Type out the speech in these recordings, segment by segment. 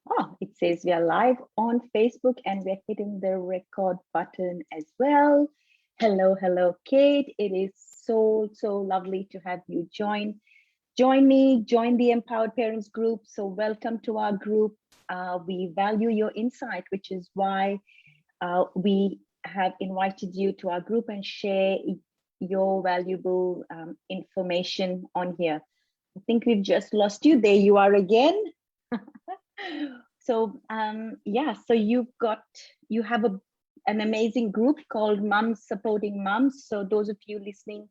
Oh, it says we are live on Facebook and we're hitting the record button as well. Hello, hello, Kate. It is so lovely to have you join me, join the Empowered Parents group. So welcome to our group. We value your insight, which is why we have invited you to our group and share your valuable information on here. I think we've just lost you. There you are again. So yeah, so you have an amazing group called Mums Supporting Mums. So those of you listening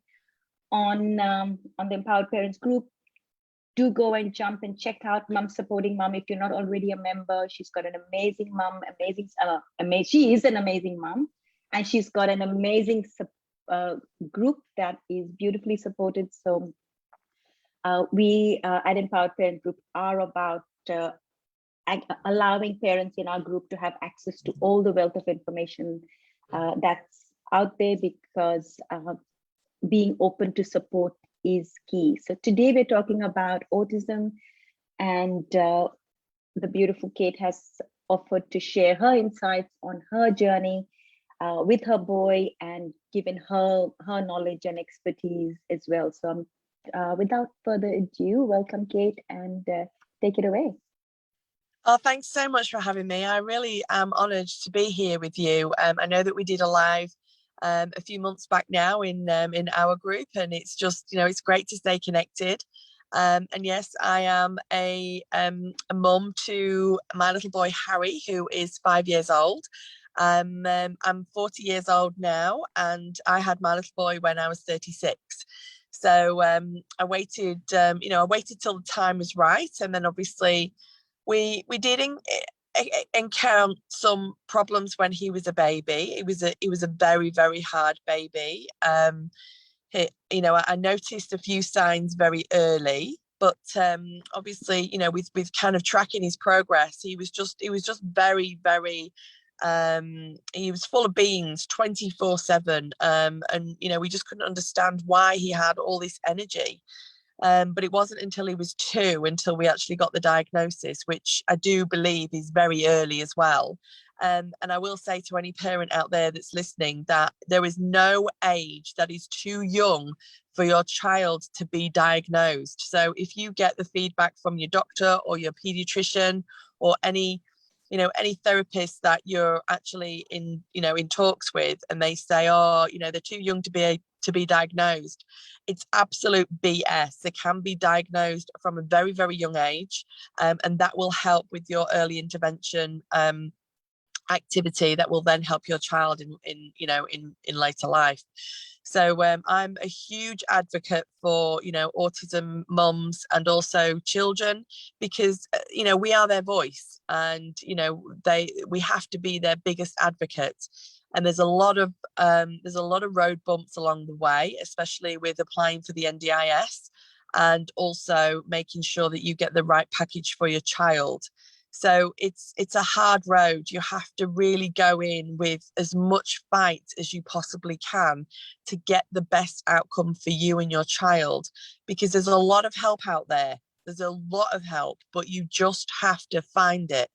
on the Empowered Parents group, do go and jump and check out Mum Supporting Mum if you're not already a member. She's got an amazing mum, she is an amazing mum, and she's got an amazing group that is beautifully supported. So we at Empowered Parent Group are about allowing parents in our group to have access to all the wealth of information that's out there, because being open to support is key. So today we're talking about autism, and the beautiful Kate has offered to share her insights on her journey with her boy and given her knowledge and expertise as well. So without further ado, welcome Kate, and take it away. Oh, thanks so much for having me. I really am honoured to be here with you. I know that we did a live a few months back now in our group, and it's just, it's great to stay connected. And yes, I am a mum to my little boy Harry, who is 5 years old. I'm 40 years old now, and I had my little boy when I was 36. So I waited, I waited till the time was right, and then obviously we did encounter some problems when he was a baby. It was a very, very hard baby. I noticed a few signs very early, but obviously, with kind of tracking his progress, he was just very, very he was full of beans 24/7, and we just couldn't understand why he had all this energy. But it wasn't until he was 2 until we actually got the diagnosis, which I do believe is very early as well. And I will say to any parent out there that's listening that there is no age that is too young for your child to be diagnosed. So if you get the feedback from your doctor or your pediatrician or any therapist that you're actually in talks with, and they say, oh, they're too young to be diagnosed, it's absolute BS. They can be diagnosed from a very, very young age, and that will help with your early intervention activity that will then help your child in later life. So I'm a huge advocate for autism mums and also children, because we are their voice, and we have to be their biggest advocate. And there's a lot of road bumps along the way, especially with applying for the NDIS and also making sure that you get the right package for your child. So it's a hard road. You have to really go in with as much fight as you possibly can to get the best outcome for you and your child, because there's a lot of help out there. There's a lot of help, but you just have to find it.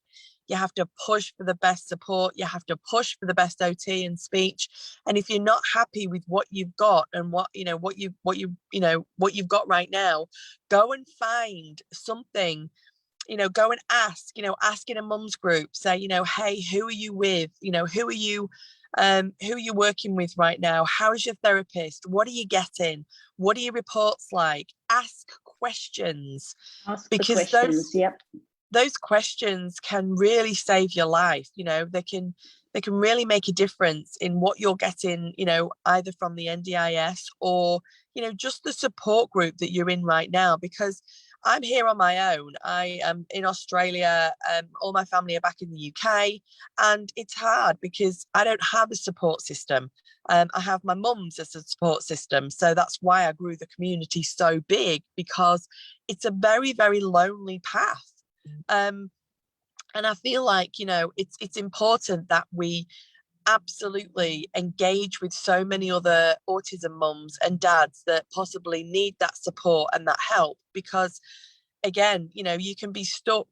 You have to push for the best support. You have to push for the best OT and speech. And if you're not happy with what you've got and what you've got right now, go and find something. Go and ask in a mum's group, say, hey, who are you with? Who are you working with right now? How's your therapist? What are you getting? What are your reports like? Ask questions. Because those questions can really save your life. They can really make a difference in what you're getting, either from the NDIS or, just the support group that you're in right now. Because I'm here on my own. I am in Australia. All my family are back in the UK, and it's hard because I don't have a support system. I have my mum's as a support system. So that's why I grew the community so big, because it's a very, very lonely path. And I feel like, it's important that we absolutely engage with so many other autism mums and dads that possibly need that support and that help, because again, you can be stuck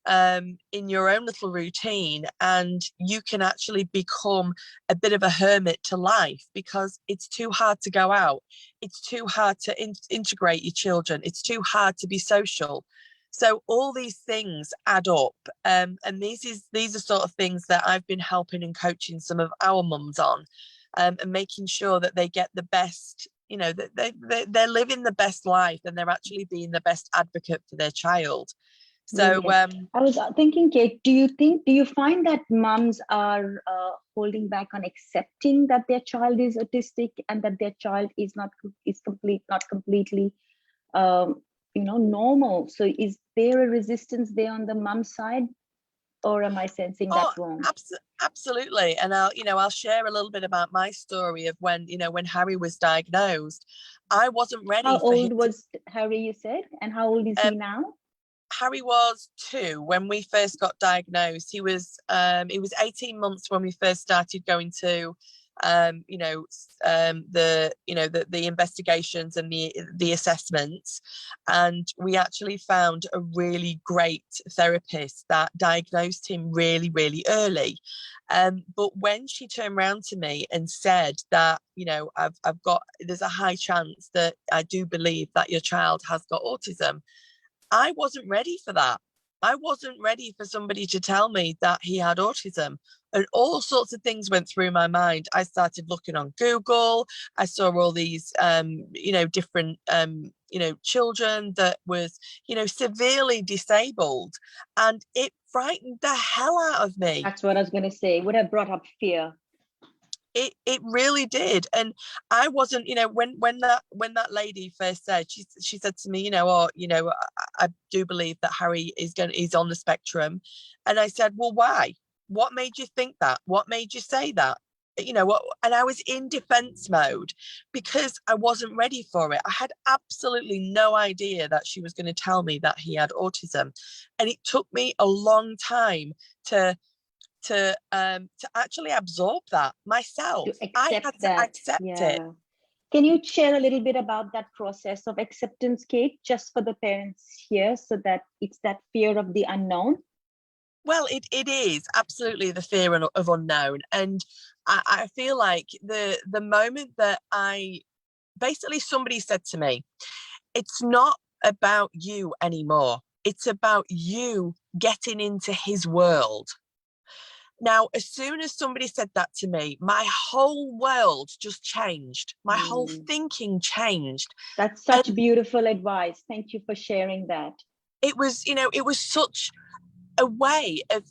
in your own little routine, and you can actually become a bit of a hermit to life because it's too hard to go out. It's too hard to integrate your children. It's too hard to be social. So all these things add up, and these are sort of things that I've been helping and coaching some of our mums on, and making sure that they get the best, you know, that they're living the best life and they're actually being the best advocate for their child. So I was thinking, Kate, do you find that mums are holding back on accepting that their child is autistic and that their child is not completely normal? So is there a resistance there on the mum side, or am I sensing that wrong? Absolutely. And I'll share a little bit about my story of when Harry was diagnosed. I wasn't ready. How old was Harry, you said, and how old is he now? Harry was 2 when we first got diagnosed. He was 18 months when we first started going to the investigations and the assessments, and we actually found a really great therapist that diagnosed him really, really early. But when she turned around to me and said that, there's a high chance that I do believe that your child has got autism, I wasn't ready for that. I wasn't ready for somebody to tell me that he had autism, and all sorts of things went through my mind. I started looking on Google. I saw all these, different, children that was, severely disabled, and it frightened the hell out of me. That's what I was going to say. It would have brought up fear. It really did. And I wasn't, when that lady first said, she said to me, I do believe that Harry is on the spectrum. And I said, well, why? What made you think that? What made you say that? And I was in defense mode because I wasn't ready for it. I had absolutely no idea that she was going to tell me that he had autism. And it took me a long time to actually absorb that myself. I had to accept it. Can you share a little bit about that process of acceptance, Kate, just for the parents here, so that it's that fear of the unknown? Well, it is absolutely the fear of unknown. And I feel like the moment that basically somebody said to me, it's not about you anymore. It's about you getting into his world. Now, as soon as somebody said that to me, my whole world just changed. My whole thinking changed. That's such beautiful advice. Thank you for sharing that. It was such a way of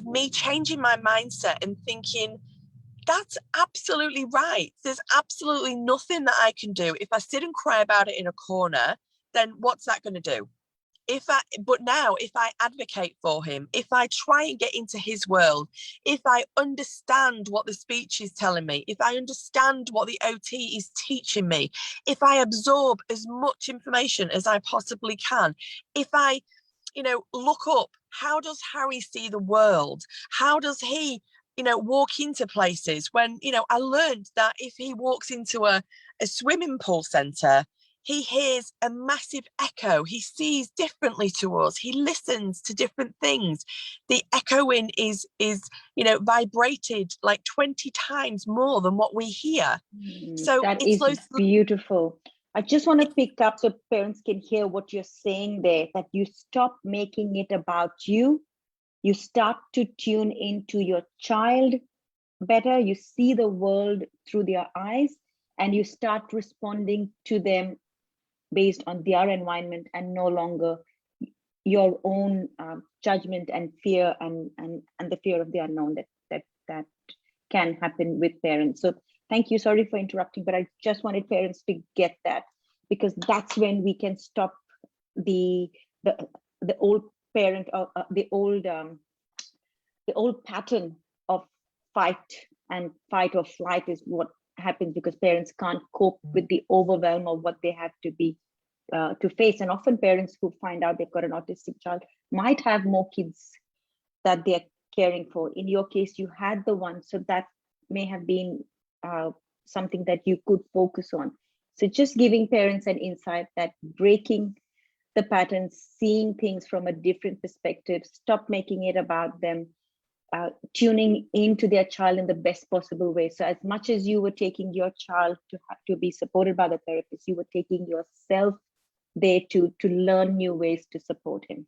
me changing my mindset and thinking, that's absolutely right. There's absolutely nothing that I can do. If I sit and cry about it in a corner, then what's that going to do? But now if I advocate for him, if I try and get into his world, if I understand what the speech is telling me, if I understand what the OT is teaching me, if I absorb as much information as I possibly can, if I, look up, how does Harry see the world? How does he, walk into places when, I learned that if he walks into a swimming pool centre, he hears a massive echo. He sees differently to us. He listens to different things. The echoing is vibrated like 20 times more than what we hear. So that is beautiful. I just want to pick up so parents can hear what you're saying there, that you stop making it about you. You start to tune into your child better. You see the world through their eyes, and you start responding to them based on their environment and no longer your own judgment and fear and the fear of the unknown that can happen with parents. So thank you. Sorry for interrupting, but I just wanted parents to get that, because that's when we can stop the old parent or the old pattern of fight or flight is what happens, because parents can't cope with the overwhelm of what they have to be to face. And often parents who find out they've got an autistic child might have more kids that they're caring for. In your case, you had the one, so that may have been something that you could focus on. So just giving parents an insight that breaking the patterns, seeing things from a different perspective, stop making it about them, tuning into their child in the best possible way. So as much as you were taking your child to be supported by the therapist, you were taking yourself there to learn new ways to support him.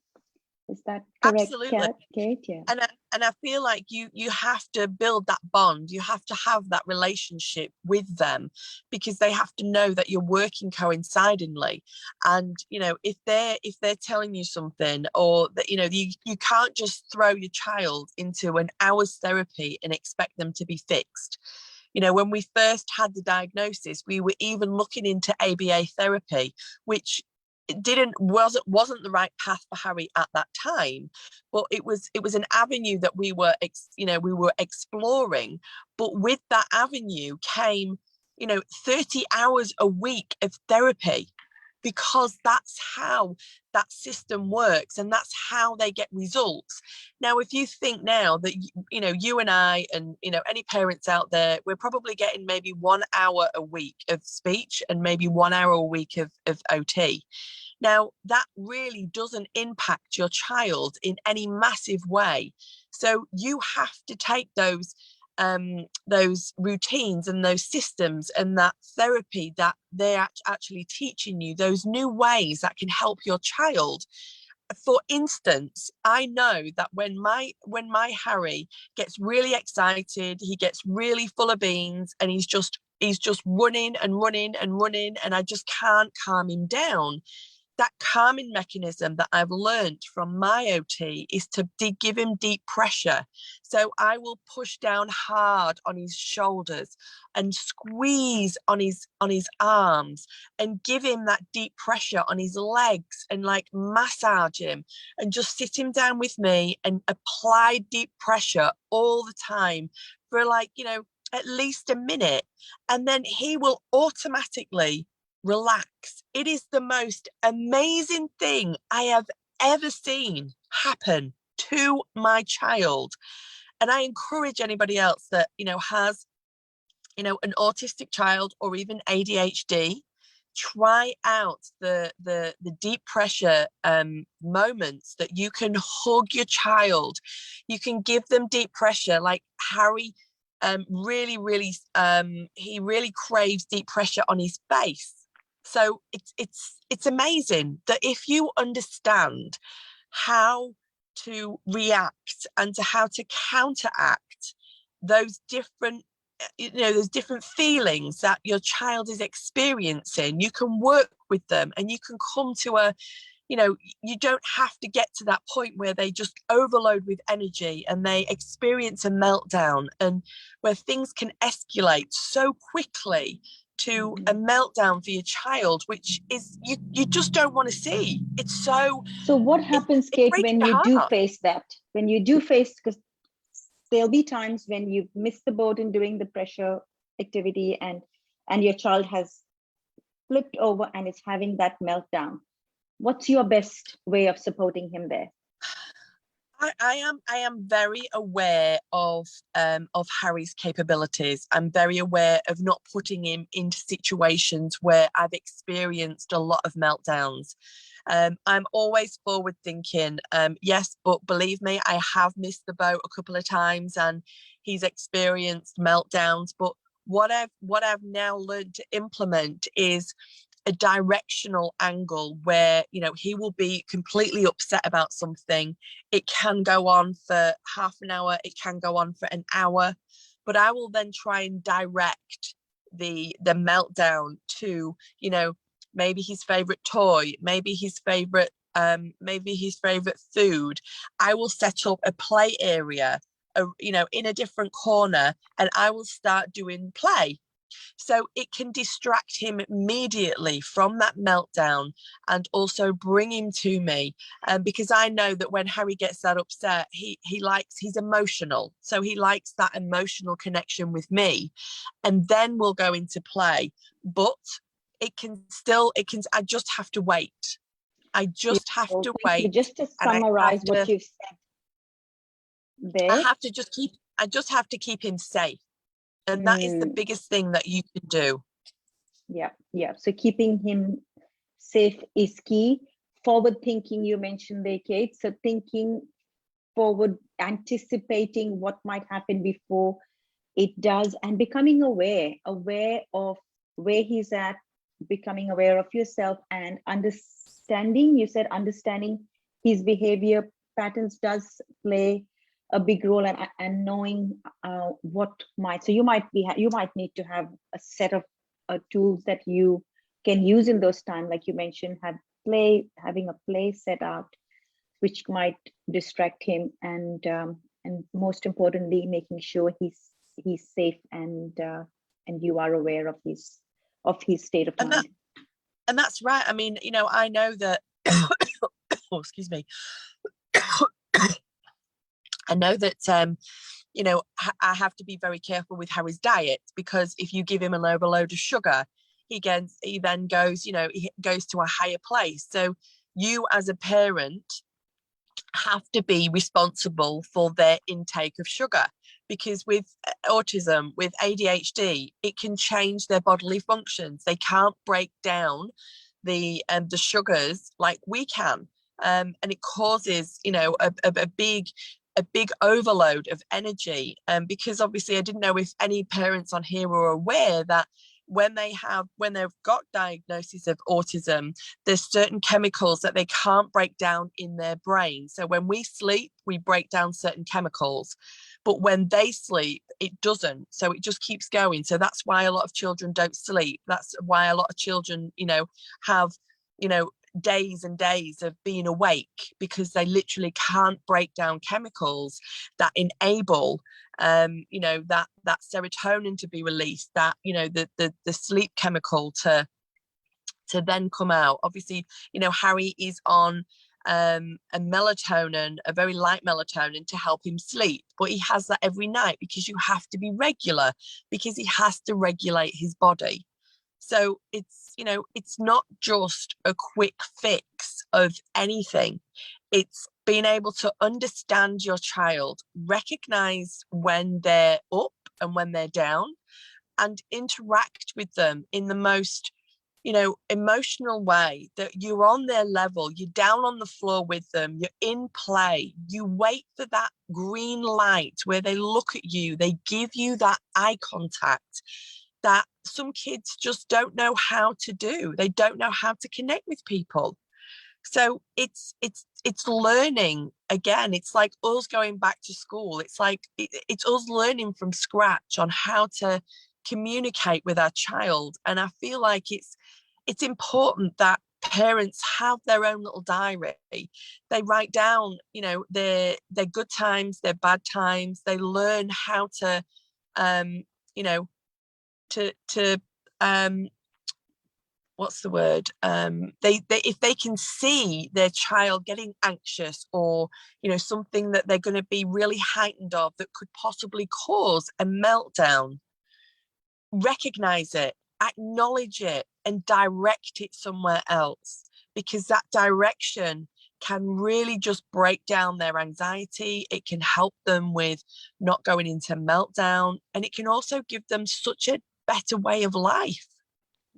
Is that correct, Absolutely. Kate? Yeah. And I feel like you have to build that bond. You have to have that relationship with them, because they have to know that you're working coincidentally. And you know, if they're telling you something, or that, you know, you can't just throw your child into an hour's therapy and expect them to be fixed. You know, when we first had the diagnosis, we were even looking into ABA therapy, which wasn't the right path for Harry at that time, but it was an avenue that we were exploring. But with that avenue came, you know, 30 hours a week of therapy, because that's how that system works and that's how they get results. Now, if you think now that, you know, you and I and, you know, any parents out there, we're probably getting maybe 1 hour a week of speech and maybe 1 hour a week of OT. Now, that really doesn't impact your child in any massive way. So you have to take those routines and those systems and that therapy that they're actually teaching you, those new ways that can help your child. For instance, I know that when my Harry gets really excited, he gets really full of beans, and he's just running and running and running, and I just can't calm him down. That calming mechanism that I've learned from my OT is to give him deep pressure. So I will push down hard on his shoulders and squeeze on his arms and give him that deep pressure on his legs and like massage him and just sit him down with me and apply deep pressure all the time for, like, you know, at least a minute. And then he will automatically relax. It is the most amazing thing I have ever seen happen to my child. And I encourage anybody else that, you know, has, you know, an autistic child or even ADHD, try out the deep pressure moments that you can hug your child. You can give them deep pressure, like Harry really he really craves deep pressure on his face. So it's amazing that if you understand how to react and to how to counteract those different, you know, those different feelings that your child is experiencing, you can work with them and you can come to a, you know, you don't have to get to that point where they just overload with energy and they experience a meltdown, and where things can escalate so quickly to a meltdown for your child, which is you just don't want to see. It's so what happens, it Kate, breaks when your you do heart. face that? When you do face, because there'll be times when you've missed the boat in doing the pressure activity, and your child has flipped over and is having that meltdown. What's your best way of supporting him there? I am very aware of Harry's capabilities. I'm very aware of not putting him into situations where I've experienced a lot of meltdowns. I'm always forward thinking. Yes, but believe me, I have missed the boat a couple of times and he's experienced meltdowns. But what I've now learned to implement is a directional angle where, you know, he will be completely upset about something. It can go on for half an hour, it can go on for an hour, but I will then try and direct the meltdown to, you know, maybe his favorite toy, maybe his favorite food. I will set up a play area, you know, in a different corner, and I will start doing play. So it can distract him immediately from that meltdown and also bring him to me. Because I know that when Harry gets that upset, he's emotional. So he likes that emotional connection with me. And then we'll go into play. But I just have to wait. I just have Beautiful. to Thank you. wait. Just to And summarize what you've said there. I just have to keep him safe. And that is the biggest thing that you can do. Yeah. So keeping him safe is key. forward thinking, you mentioned there, Kate. So thinking forward, anticipating what might happen before it does, and becoming aware of where he's at, becoming aware of yourself, and understanding, you said understanding his behavior patterns does play a big role, and knowing what might, so you might need to have a set of tools that you can use in those times, like you mentioned, having a play set out which might distract him, and most importantly, making sure he's safe, and you are aware of his state of mind. And that's right. I mean, you know, I know that oh, excuse me. I know that you know, I have to be very careful with how his diet, because if you give him an overload of sugar, he then goes, you know, he goes to a higher place. So you as a parent have to be responsible for their intake of sugar, because with autism, with ADHD, it can change their bodily functions. They can't break down the sugars like we can, and it causes, you know, a big overload of energy. Because obviously I didn't know if any parents on here were aware that when they've got diagnosis of autism, there's certain chemicals that they can't break down in their brain. So when we sleep, we break down certain chemicals, but when they sleep, it doesn't. So it just keeps going. So that's why a lot of children don't sleep. That's why a lot of children, you know, have, you know, days and days of being awake, because they literally can't break down chemicals that enable you know, that serotonin to be released, that, you know, the sleep chemical to then come out. Obviously, you know, Harry is on a melatonin, a very light melatonin, to help him sleep, but he has that every night because you have to be regular, because he has to regulate his body. So it's, you know, it's not just a quick fix of anything. It's being able to understand your child, recognize when they're up and when they're down, and interact with them in the most, you know, emotional way, that you're on their level, you're down on the floor with them, you're in play, you wait for that green light where they look at you, they give you that eye contact that some kids just don't know how to do. They don't know how to connect with people. So it's learning again. It's like us going back to school. It's like it's us learning from scratch on how to communicate with our child. And I feel like it's important that parents have their own little diary. They write down, you know, their good times, their bad times. They learn how to you know, to what's the word, they if they can see their child getting anxious, or, you know, something that they're going to be really heightened of that could possibly cause a meltdown, recognize it, acknowledge it, and direct it somewhere else, because that direction can really just break down their anxiety. It can help them with not going into meltdown, and it can also give them such a better way of life.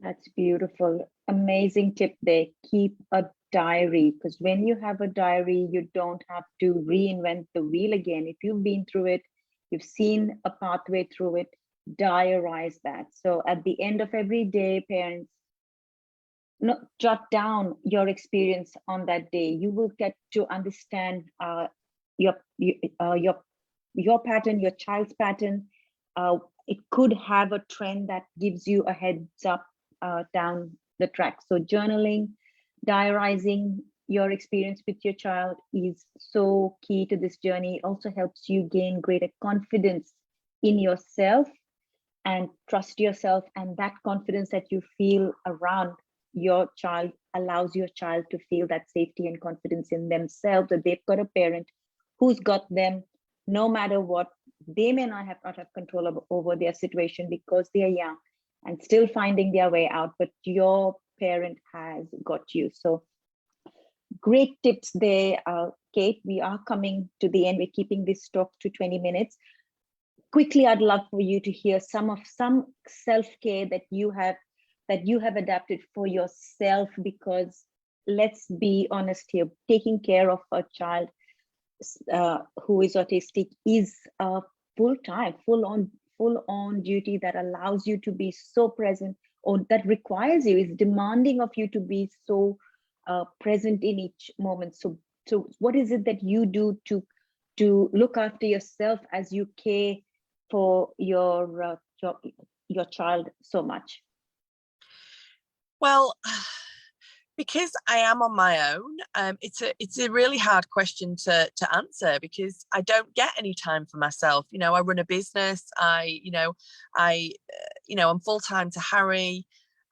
That's beautiful. Amazing tip there. Keep a diary, because when you have a diary, you don't have to reinvent the wheel again. If you've been through it, you've seen a pathway through it, diarize that. So at the end of every day, parents, jot down your experience on that day. You will get to understand your pattern, your child's pattern. It could have a trend that gives you a heads up down the track. So journaling, diarizing your experience with your child is so key to this journey. It also helps you gain greater confidence in yourself and trust yourself, and that confidence that you feel around your child allows your child to feel that safety and confidence in themselves, that they've got a parent who's got them no matter what. They may not have control over their situation because they are young and still finding their way out, but your parent has got you. So great tips there, Kate. We are coming to the end. We're keeping this talk to 20 minutes. Quickly, I'd love for you to hear some self-care that you have adapted for yourself, because let's be honest here, taking care of a child who is autistic is a full-time, full-on duty that allows you to be so present, or that requires you, is demanding of you to be so present in each moment. So what is it that you do to look after yourself as you care for your child so much? Well, because I am on my own, it's a really hard question to answer, because I don't get any time for myself. You know, I run a business. I'm full time to Harry.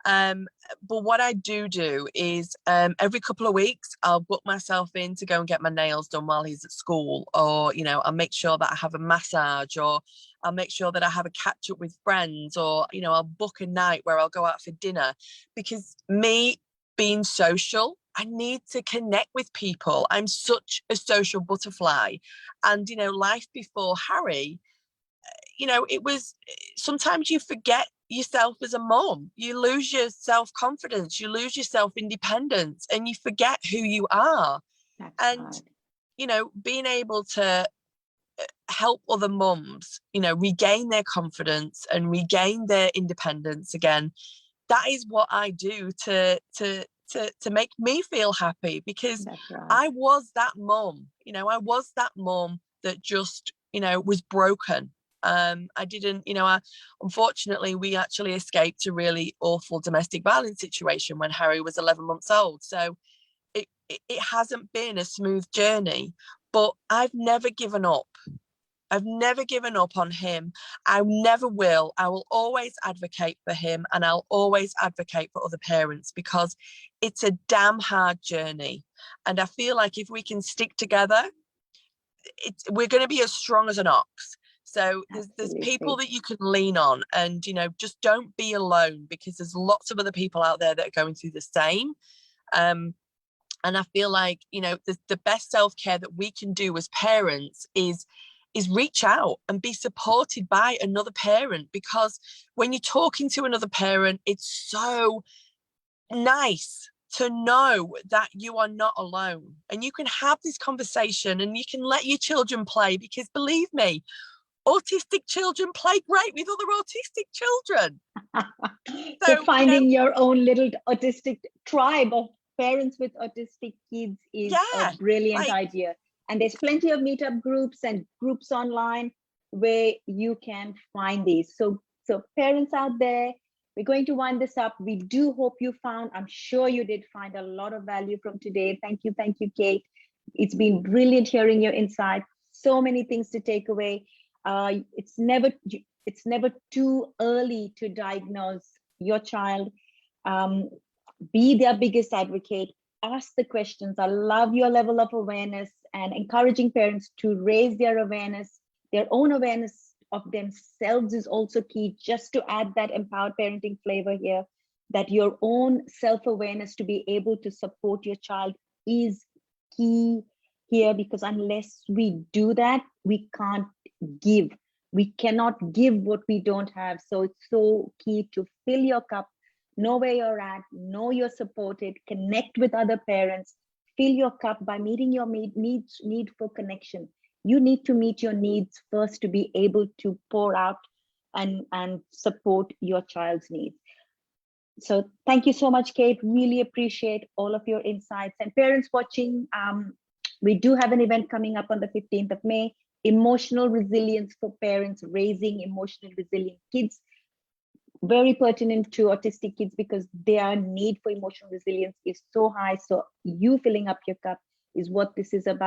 But what I do is every couple of weeks I'll book myself in to go and get my nails done while he's at school, or I'll make sure that I have a massage, or I'll make sure that I have a catch up with friends, or I'll book a night where I'll go out for dinner, because me being social, I need to connect with people. I'm such a social butterfly. And life before Harry, it was, sometimes you forget yourself as a mom. You lose your self-confidence, you lose your self-independence, and you forget who you are. That's And hard. being able to help other mums regain their confidence and regain their independence again, that is what I do to make me feel happy, because That's right. I was that mum. I was that mum that just was broken. I didn't, unfortunately, we actually escaped a really awful domestic violence situation when Harry was 11 months old. So it hasn't been a smooth journey, but I've never given up. I've never given up on him. I never will. I will always advocate for him, and I'll always advocate for other parents, because it's a damn hard journey. And I feel like if we can stick together, we're going to be as strong as an ox. So there's people Absolutely. that you can lean on, and just don't be alone, because there's lots of other people out there that are going through the same. And I feel like the best self-care that we can do as parents is reach out and be supported by another parent, because when you're talking to another parent, it's so nice to know that you are not alone, and you can have this conversation, and you can let your children play, because believe me, autistic children play great with other autistic children. So So finding your own little autistic tribe of parents with autistic kids is a yeah, brilliant like idea. And there's plenty of meetup groups and groups online where you can find these. So parents out there, we're going to wind this up. We do hope you found, I'm sure you did find a lot of value from today. Thank you, Kate. It's been brilliant hearing your insight. So many things to take away. It's never too early to diagnose your child. Be their biggest advocate. Ask the questions. I love your level of awareness, and encouraging parents to raise their awareness. Their own awareness of themselves is also key, just to add that empowered parenting flavor here, that your own self-awareness to be able to support your child is key here, because unless we do that, we can't give. We cannot give what we don't have. So it's so key to fill your cup, know where you're at, know you're supported, connect with other parents, fill your cup by meeting your need for connection. You need to meet your needs first to be able to pour out and support your child's needs. So thank you so much, Kate. Really appreciate all of your insights. And parents watching, we do have an event coming up on the 15th of May, emotional resilience for parents, raising emotionally resilient kids. Very pertinent to autistic kids, because their need for emotional resilience is so high. So you filling up your cup is what this is about.